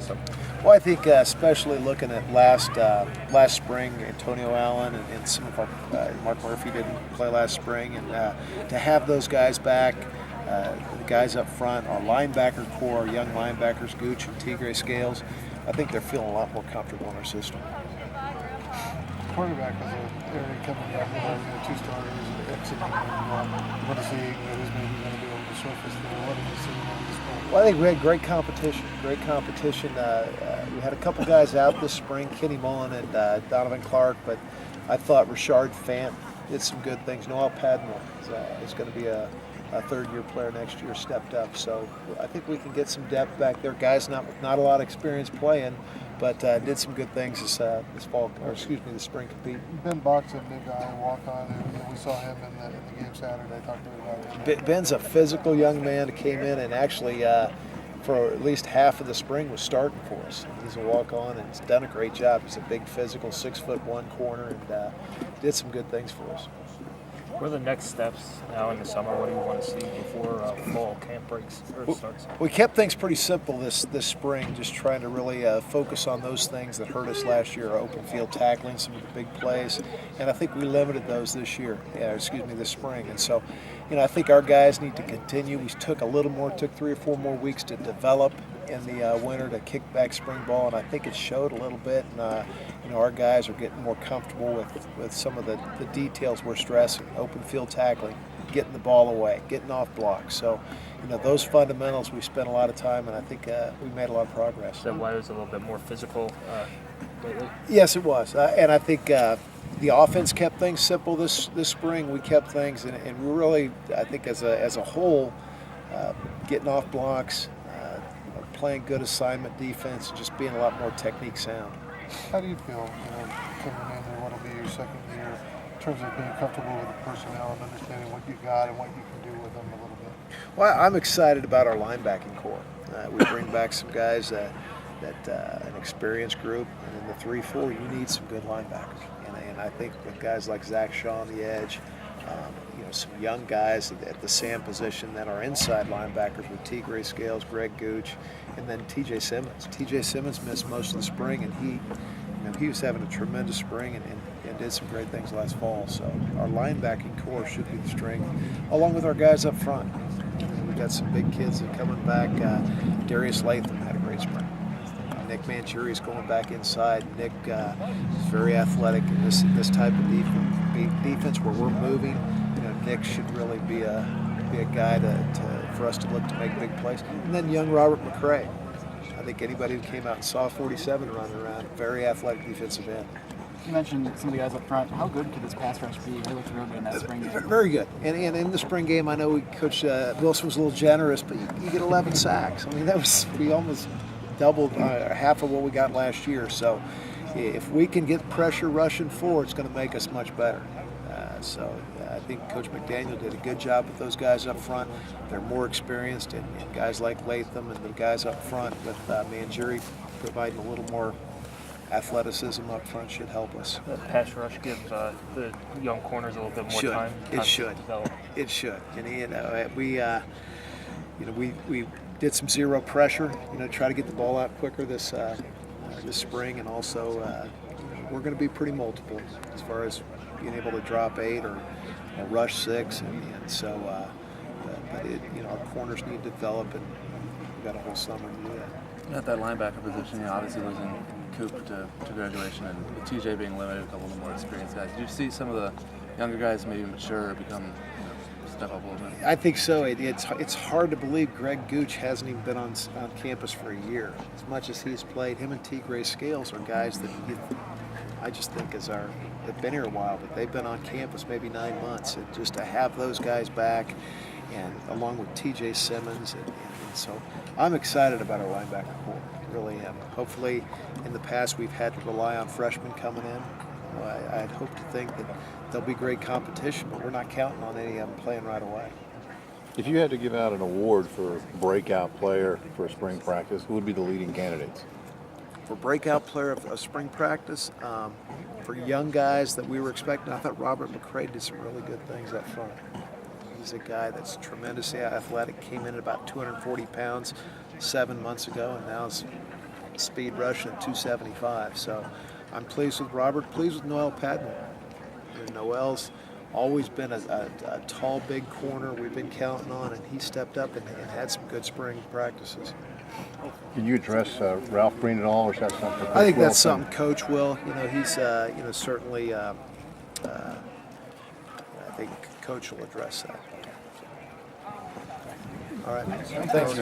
system? Well, I think especially looking at last spring, Antonio Allen and some of our Mark Murphy didn't play last spring, and to have those guys back, the guys up front, our linebacker core, our young linebackers, Gooch and Tigre Scales, I think they're feeling a lot more comfortable in our system. Quarterback was an area coming back. We have two starters exiting, and you want to see who's maybe going to be able to surface there. What did you see over this spring? Well, I think we had great competition. We had a couple guys out this spring, Kenny Mullen and Donovan Clark, but I thought Rashard Fant did some good things. Noel Padmore is going to be a third-year player next year, stepped up. So I think we can get some depth back there. Guys not a lot of experience playing, but did some good things this spring compete. Ben Bach's a big guy, walk-on, and we saw him in the game Saturday. Talked about it. Ben's a physical young man who came in and actually for at least half of the spring was starting for us. He's a walk-on and he's done a great job. He's a big physical 6'1" corner and did some good things for us. What are the next steps now in the summer? What do you want to see before fall camp breaks or starts? We kept things pretty simple this spring, just trying to really focus on those things that hurt us last year, open field tackling, some of the big plays, and I think we limited those this spring. And so, I think our guys need to continue. We took 3 or 4 more weeks to develop in the winter to kick back spring ball, and I think it showed a little bit. And our guys are getting more comfortable with some of the details we're stressing: open field tackling, getting the ball away, getting off blocks. So, those fundamentals we spent a lot of time, and I think we made a lot of progress. So why was it a little bit more physical lately? Yes, it was, and I think the offense kept things simple this spring. We kept things, and we really, I think as a whole, getting off blocks, playing good assignment defense, and just being a lot more technique sound. How do you feel, coming in there, what'll be your second year, in terms of being comfortable with the personnel and understanding what you got and what you can do with them a little bit? Well, I'm excited about our linebacking core. We bring back some guys an experienced group, and in the 3-4, you need some good linebackers. And I think with guys like Zach Shaw on the edge, some young guys at the Sam position that are inside linebackers with Tigre Scales, Greg Gooch, and then T.J. Simmons. T.J. Simmons missed most of the spring, and he was having a tremendous spring and did some great things last fall. So our linebacking core should be the strength, along with our guys up front. We've got some big kids that are coming back. Darius Latham had a great spring. Nick Manchuri's going back inside. Nick is very athletic in this type of defense where we're moving. Nick should really be a guy for us to look to make big plays. And then young Robert McCray. I think anybody who came out and saw 47 running around, very athletic defensive end. You mentioned some of the guys up front. How good could this pass rush be? They looked real good in that spring game. Very good. And in the spring game, I know Coach Wilson was a little generous, but you get 11 sacks. I mean, we almost doubled half of what we got last year. So if we can get pressure rushing forward, it's going to make us much better. So I think Coach McDaniel did a good job with those guys up front. They're more experienced, and guys like Latham and the guys up front with Manjuri providing a little more athleticism up front should help us. The pass rush give the young corners a little bit more time. It should. It should. And we did some zero pressure. Try to get the ball out quicker this spring, and also we're going to be pretty multiple as far as being able to drop 8 or rush 6, and so our corners need to develop, and we've got a whole summer to do that. At that linebacker position, obviously losing Coop to graduation, and with TJ being limited, a couple of the more experienced guys. Did you see some of the younger guys maybe mature or become step up a little bit? I think so. It's hard to believe Greg Gooch hasn't even been on campus for a year. As much as he's played, him and Tigre Scales are guys that I just think have been here a while, but they've been on campus maybe 9 months. And just to have those guys back, and along with T.J. Simmons, and so I'm excited about our linebacker core. Really am. Hopefully, in the past we've had to rely on freshmen coming in. I'd hope to think that there'll be great competition, but we're not counting on any of them playing right away. If you had to give out an award for breakout player for spring practice, who would be the leading candidates? For breakout player of spring practice, for young guys that we were expecting, I thought Robert McCray did some really good things up front. He's a guy that's tremendously athletic, came in at about 240 pounds 7 months ago, and now is speed rushing at 275. So I'm pleased with Robert, pleased with Noel Patton. And Noel's always been a tall, big corner we've been counting on, and he stepped up and had some good spring practices. Can you address Ralph Green at all, or is that something? I think Coach that's Wilson? something Coach will. He's certainly. I think Coach will address that. All right. Thanks.